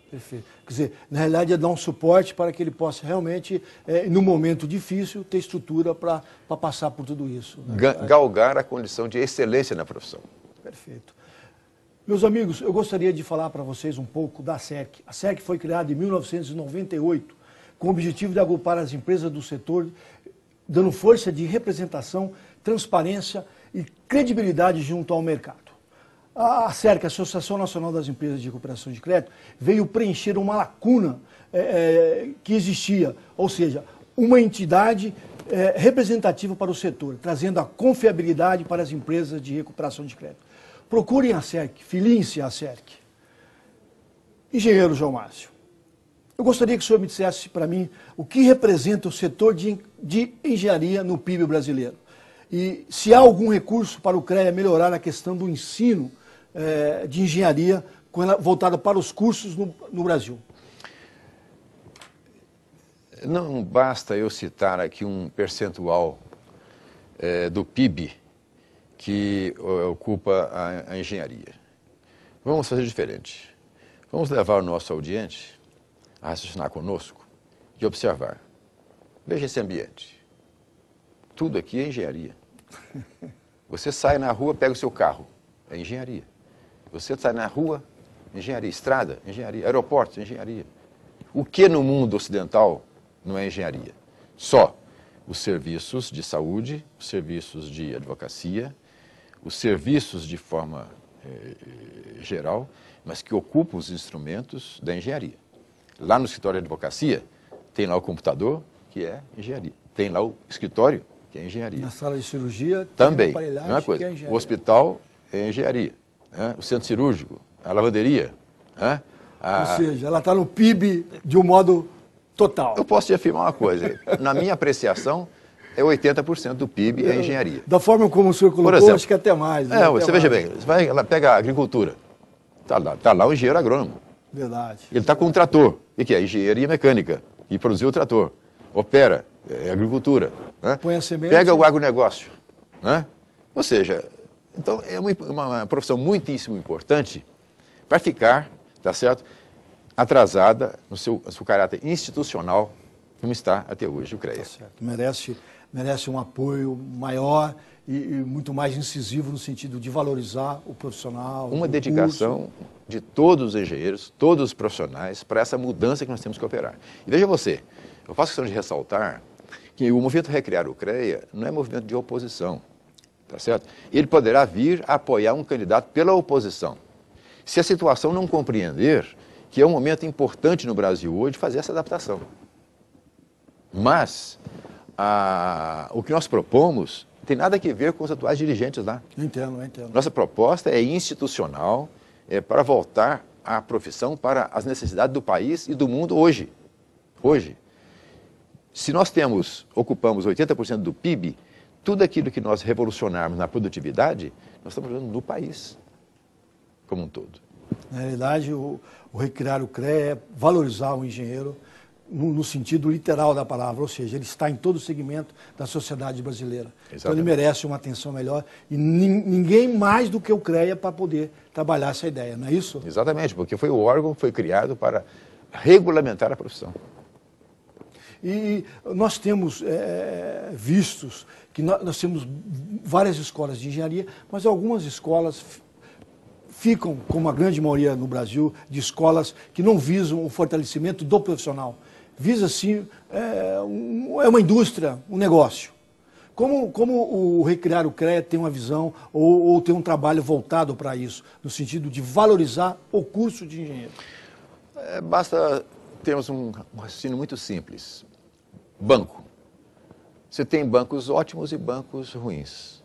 Perfeito. Quer dizer, na realidade é dar um suporte para que ele possa realmente, no momento difícil, ter estrutura para passar por tudo isso. Né? Galgar a condição de excelência na profissão. Perfeito. Meus amigos, eu gostaria de falar para vocês um pouco da SERC. A SERC foi criada em 1998 com o objetivo de agrupar as empresas do setor, dando força de representação, transparência e credibilidade junto ao mercado. A SERC, a Associação Nacional das Empresas de Recuperação de Crédito, veio preencher uma lacuna que existia, ou seja, uma entidade representativa para o setor, trazendo a confiabilidade para as empresas de recuperação de crédito. Procurem a SERC, filiem-se à SERC. Engenheiro João Márcio, eu gostaria que o senhor me dissesse para mim o que representa o setor de engenharia no PIB brasileiro. E se há algum recurso para o CREA melhorar a questão do ensino de engenharia voltada para os cursos no Brasil. Não basta eu citar aqui um percentual do PIB que ocupa a engenharia. Vamos fazer diferente. Vamos levar o nosso audiente a raciocinar conosco e observar. Veja esse ambiente. Tudo aqui é engenharia. Você sai na rua, pega o seu carro, é engenharia. Você sai na rua, engenharia. Estrada, engenharia. Aeroportos, engenharia. O que no mundo ocidental não é engenharia? Só os serviços de saúde, os serviços de advocacia, os serviços de forma geral, mas que ocupam os instrumentos da engenharia. Lá no escritório de advocacia, tem lá o computador, que é engenharia. Tem lá o escritório, que é engenharia. Na sala de cirurgia, também, tem uma mesma coisa. Que é engenharia. O hospital é engenharia. Né? O centro cirúrgico, a lavanderia. Né? Ou seja, ela está no PIB de um modo total. Eu posso te afirmar uma coisa. Na minha apreciação, 80% do PIB é engenharia. Da forma como o senhor colocou, Por exemplo, acho que até mais. Né? Você veja bem, você vai lá, pega a agricultura. Está lá o engenheiro agrônomo. Verdade. Ele está com um trator. O que é? Engenharia mecânica. E produziu o trator. Opera, agricultura. Né? Põe a semente. Pega o agronegócio. Né? Ou seja, então é uma profissão muitíssimo importante para ficar, tá certo, atrasada no seu caráter institucional, como está até hoje o CREA. Tá certo. Merece um apoio maior e muito mais incisivo no sentido de valorizar o profissional. Uma dedicação de todos os engenheiros, todos os profissionais, para essa mudança que nós temos que operar. E veja você, eu faço questão de ressaltar que o movimento Recriar o CREA não é movimento de oposição, tá certo? Ele poderá vir a apoiar um candidato pela oposição. Se a situação não compreender que é um momento importante no Brasil hoje fazer essa adaptação. Mas o que nós propomos tem nada a ver com os atuais dirigentes lá. Entendo. Nossa proposta é institucional, para voltar a profissão para as necessidades do país e do mundo hoje. Hoje. Se nós ocupamos 80% do PIB, tudo aquilo que nós revolucionarmos na produtividade, nós estamos fazendo no país como um todo. Na realidade, o Recriar o CREA é valorizar o engenheiro no sentido literal da palavra, ou seja, ele está em todo o segmento da sociedade brasileira. Exatamente. Então ele merece uma atenção melhor e ninguém mais do que o CREA para poder trabalhar essa ideia, não é isso? Exatamente, porque foi o órgão que foi criado para regulamentar a profissão. E nós temos vistos que nós temos várias escolas de engenharia, mas algumas escolas ficam, como a grande maioria no Brasil, de escolas que não visam o fortalecimento do profissional. Visa, sim, uma indústria, um negócio. Como o Recriar o CREA tem uma visão ou tem um trabalho voltado para isso, no sentido de valorizar o curso de engenheiro? Basta termos um raciocínio muito simples. Banco. Você tem bancos ótimos e bancos ruins.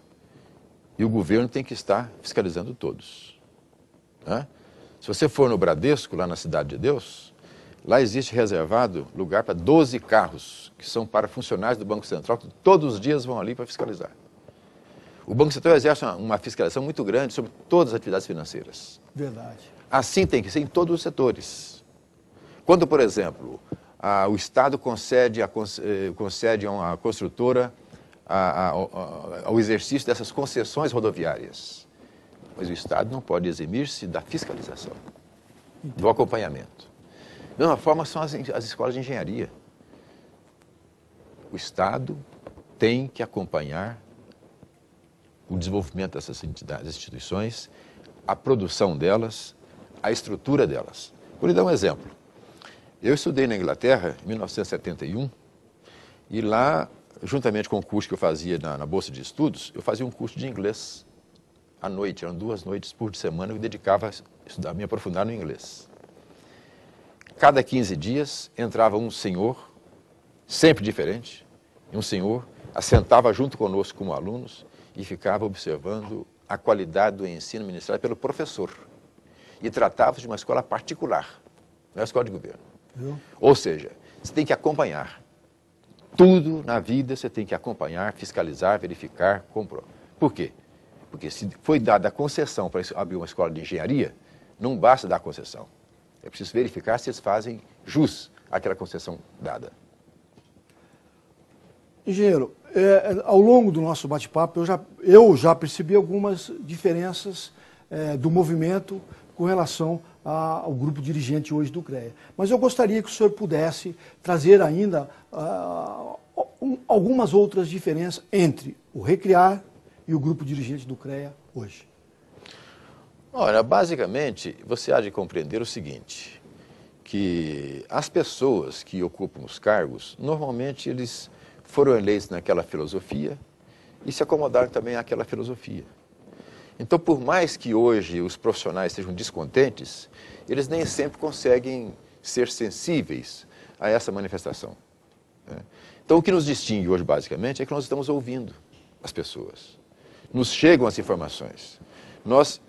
E o governo tem que estar fiscalizando todos. Né? Se você for no Bradesco, lá na Cidade de Deus, lá existe reservado lugar para 12 carros, que são para funcionários do Banco Central, que todos os dias vão ali para fiscalizar. O Banco Central exerce uma fiscalização muito grande sobre todas as atividades financeiras. Verdade. Assim tem que ser em todos os setores. Quando, por exemplo, o Estado concede a uma construtora ao exercício dessas concessões rodoviárias, mas o Estado não pode eximir-se da fiscalização, do acompanhamento. Da mesma forma são as escolas de engenharia. O Estado tem que acompanhar o desenvolvimento dessas entidades, instituições, a produção delas, a estrutura delas. Vou lhe dar um exemplo. Eu estudei na Inglaterra em 1971 e lá, juntamente com o curso que eu fazia na Bolsa de Estudos, eu fazia um curso de inglês à noite, eram 2 noites por semana que eu dedicava a estudar, me aprofundar no inglês. Cada 15 dias entrava um senhor, sempre diferente, um senhor assentava junto conosco como alunos e ficava observando a qualidade do ensino ministrado pelo professor. E tratava de uma escola particular, não é uma escola de governo. Ou seja, você tem que acompanhar. Tudo na vida você tem que acompanhar, fiscalizar, verificar, comprovar. Por quê? Porque se foi dada a concessão para abrir uma escola de engenharia, não basta dar a concessão. É preciso verificar se eles fazem jus àquela concessão dada. Engenheiro, ao longo do nosso bate-papo, eu já percebi algumas diferenças do movimento com relação ao grupo dirigente hoje do CREA. Mas eu gostaria que o senhor pudesse trazer ainda algumas outras diferenças entre o Recriar e o grupo dirigente do CREA hoje. Olha, basicamente, você há de compreender o seguinte, que as pessoas que ocupam os cargos, normalmente eles foram eleitos naquela filosofia e se acomodaram também àquela filosofia. Então, por mais que hoje os profissionais estejam descontentes, eles nem sempre conseguem ser sensíveis a essa manifestação. Então, o que nos distingue hoje, basicamente, é que nós estamos ouvindo as pessoas. Nos chegam as informações. Nós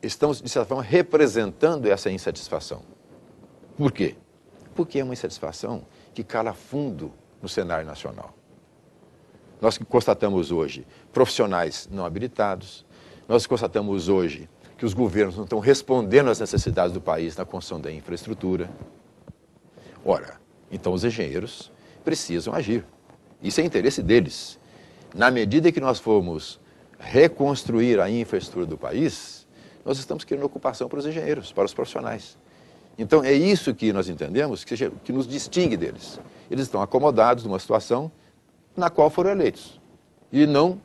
estamos, de certa forma, representando essa insatisfação. Por quê? Porque é uma insatisfação que cala fundo no cenário nacional. Nós constatamos hoje profissionais não habilitados, nós constatamos hoje que os governos não estão respondendo às necessidades do país na construção da infraestrutura. Ora, então os engenheiros precisam agir. Isso é interesse deles. Na medida que nós formos reconstruir a infraestrutura do país, nós estamos criando ocupação para os engenheiros, para os profissionais. Então é isso que nós entendemos que nos distingue deles. Eles estão acomodados numa situação na qual foram eleitos. E não,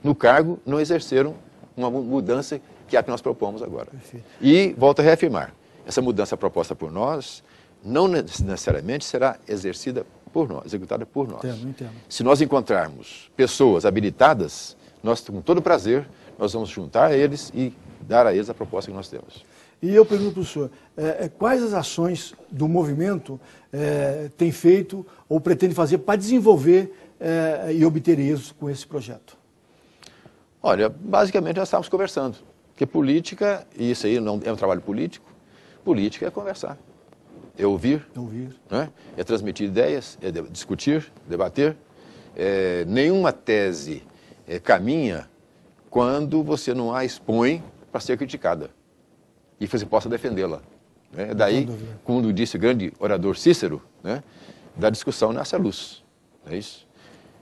no cargo, não exerceram uma mudança que é a que nós propomos agora. Perfeito. E, volto a reafirmar, essa mudança proposta por nós não necessariamente será exercida por nós, executada por nós. Entendo. Se nós encontrarmos pessoas habilitadas, nós, com todo prazer, nós vamos juntar a eles e dar a eles a proposta que nós temos. E eu pergunto para o senhor, quais as ações do movimento tem feito ou pretende fazer para desenvolver e obter êxito com esse projeto? Olha, basicamente nós estávamos conversando, porque política, e isso aí não é um trabalho político, política é conversar, é ouvir, né? É transmitir ideias, é discutir, debater. Nenhuma tese caminha quando você não a expõe para ser criticada e você possa defendê-la. Né? Daí, como disse o grande orador Cícero, né? Da discussão nasce a luz. Não é isso?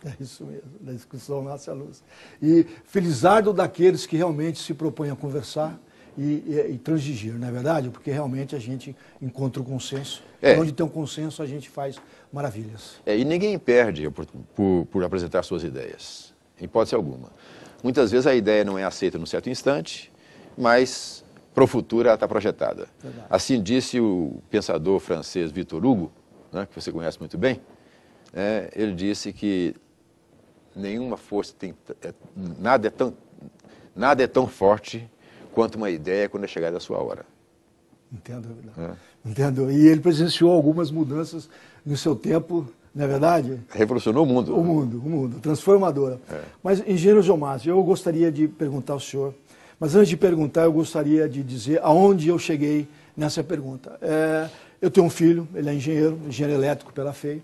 É isso mesmo, da discussão nasce a luz. E felizardo daqueles que realmente se propõem a conversar e transigir, não é verdade? Porque realmente a gente encontra o consenso. E onde tem um consenso, a gente faz maravilhas. E ninguém perde por apresentar suas ideias, em hipótese alguma. Muitas vezes a ideia não é aceita num certo instante, mas para o futuro ela está projetada. Verdade. Assim disse o pensador francês Victor Hugo, né, que você conhece muito bem, ele disse que nenhuma força nada é tão forte quanto uma ideia quando é chegada a sua hora. Entendo, é verdade. Entendo. E ele presenciou algumas mudanças no seu tempo, não é verdade? Revolucionou o mundo. O mundo, transformadora. Mas, engenheiro Geomásio, eu gostaria de perguntar ao senhor, mas antes de perguntar, eu gostaria de dizer aonde eu cheguei nessa pergunta. Eu tenho um filho, ele é engenheiro elétrico pela FEI,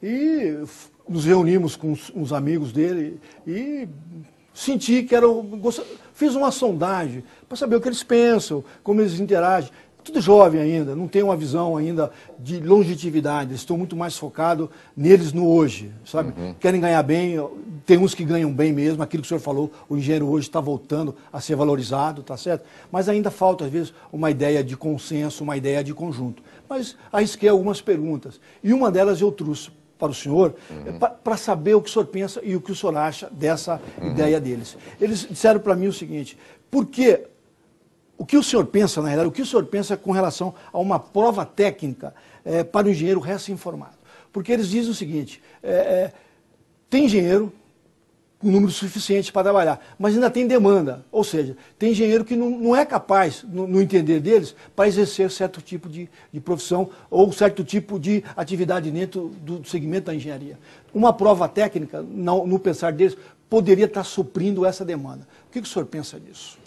e nos reunimos com os amigos dele e senti que fiz uma sondagem para saber o que eles pensam, como eles interagem. Tudo jovem ainda, não tem uma visão ainda de longevidade, estou muito mais focado neles no hoje, sabe? Querem ganhar bem, tem uns que ganham bem mesmo, aquilo que o senhor falou, o engenheiro hoje está voltando a ser valorizado, tá certo? Mas ainda falta, às vezes, uma ideia de consenso, uma ideia de conjunto. mas arrisquei algumas perguntas. E uma delas eu trouxe para o senhor, para saber o que o senhor pensa e o que o senhor acha dessa ideia deles. Eles disseram para mim o seguinte: por que o que o senhor pensa, na realidade, o que o senhor pensa com relação a uma prova técnica para o engenheiro recém-formado? Porque eles dizem o seguinte, tem engenheiro com número suficiente para trabalhar, mas ainda tem demanda, ou seja, tem engenheiro que não é capaz, no entender deles, para exercer certo tipo de profissão ou certo tipo de atividade dentro do segmento da engenharia. Uma prova técnica, no pensar deles, poderia estar suprindo essa demanda. O que o senhor pensa disso?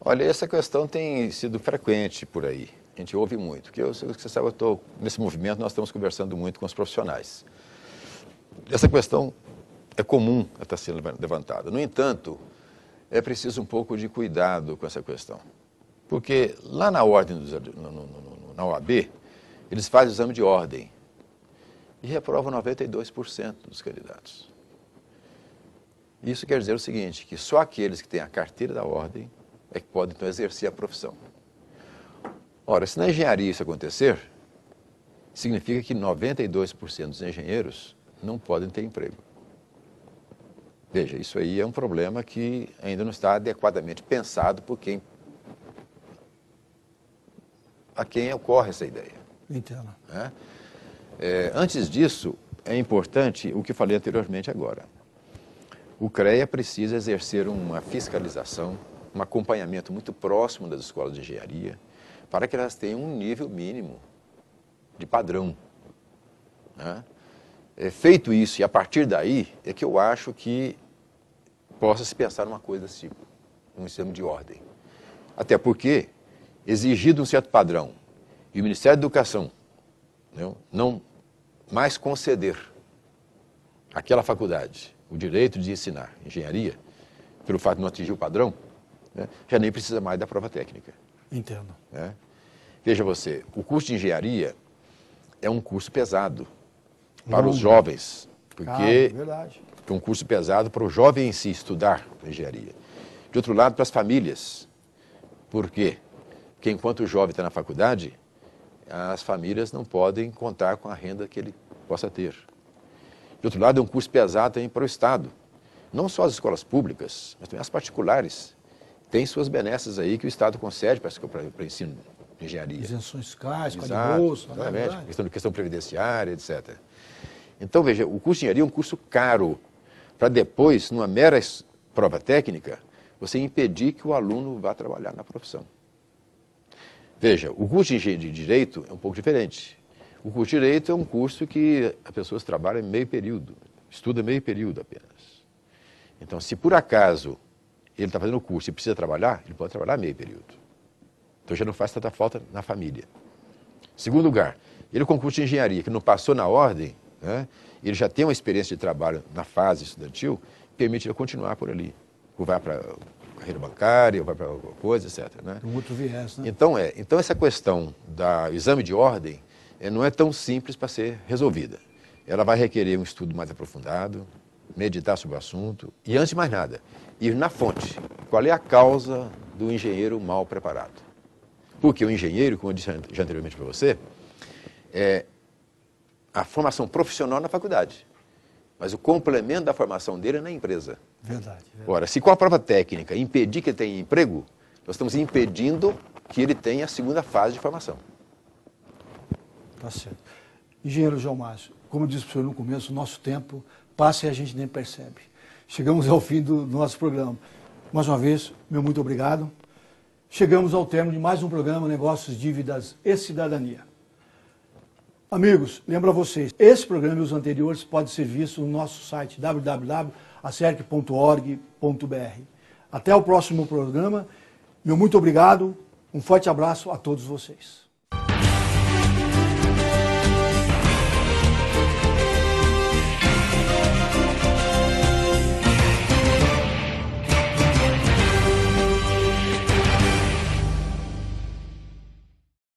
Olha, essa questão tem sido frequente por aí. A gente ouve muito. Porque você sabe, nesse movimento nós estamos conversando muito com os profissionais. Essa questão é comum a estar sendo levantada. No entanto, é preciso um pouco de cuidado com essa questão. Porque lá na ordem, na OAB, eles fazem o exame de ordem e reprovam 92% dos candidatos. Isso quer dizer o seguinte, que só aqueles que têm a carteira da ordem é que podem, então, exercer a profissão. Ora, se na engenharia isso acontecer, significa que 92% dos engenheiros não podem ter emprego. Veja, isso aí é um problema que ainda não está adequadamente pensado por a quem ocorre essa ideia. Entendo. Antes disso, é importante o que falei anteriormente agora. O CREA precisa exercer uma fiscalização, um acompanhamento muito próximo das escolas de engenharia, para que elas tenham um nível mínimo de padrão. Feito isso, e a partir daí, é que eu acho que possa se pensar numa coisa desse tipo, um exame de ordem. Até porque, exigido um certo padrão, e o Ministério da Educação não mais conceder àquela faculdade o direito de ensinar engenharia, pelo fato de não atingir o padrão, já nem precisa mais da prova técnica. Entendo. Veja você, o curso de engenharia é um curso pesado para os jovens, porque é um curso pesado para o jovem em si estudar engenharia. De outro lado, para as famílias. Por quê? Porque enquanto o jovem está na faculdade, as famílias não podem contar com a renda que ele possa ter. De outro lado, é um curso pesado também para o Estado. Não só as escolas públicas, mas também as particulares. Tem suas benesses aí que o Estado concede para o ensino de engenharia. Isenções fiscais, bolsa, questão previdenciária, etc. Então, veja, o curso de engenharia é um curso caro, para depois, numa mera prova técnica, você impedir que o aluno vá trabalhar na profissão. Veja, o curso de Direito é um pouco diferente. O curso de Direito é um curso que as pessoas trabalham meio período, estuda meio período apenas. Então, se por acaso ele está fazendo o curso e precisa trabalhar, ele pode trabalhar meio período. Então já não faz tanta falta na família. Segundo lugar, ele com curso de engenharia, que não passou na ordem, ele já tem uma experiência de trabalho na fase estudantil, permite ele continuar por ali. Ou vai para a carreira bancária, ou vai para alguma coisa, etc. Um outro viés, né? Então essa questão do exame de ordem não é tão simples para ser resolvida. Ela vai requerer um estudo mais aprofundado, meditar sobre o assunto e, antes de mais nada, ir na fonte. Qual é a causa do engenheiro mal preparado? Porque o engenheiro, como eu disse já anteriormente para você, é a formação profissional na faculdade, mas o complemento da formação dele é na empresa. Verdade. Ora, se com a prova técnica impedir que ele tenha emprego, nós estamos impedindo que ele tenha a segunda fase de formação. Tá certo. Engenheiro João Márcio, como eu disse para o senhor no começo, o nosso tempo passa e a gente nem percebe. Chegamos ao fim do nosso programa. Mais uma vez, meu muito obrigado. Chegamos ao término de mais um programa Negócios, Dívidas e Cidadania. Amigos, lembro a vocês, esse programa e os anteriores podem ser vistos no nosso site www.acerc.org.br. Até o próximo programa. Meu muito obrigado. Um forte abraço a todos vocês.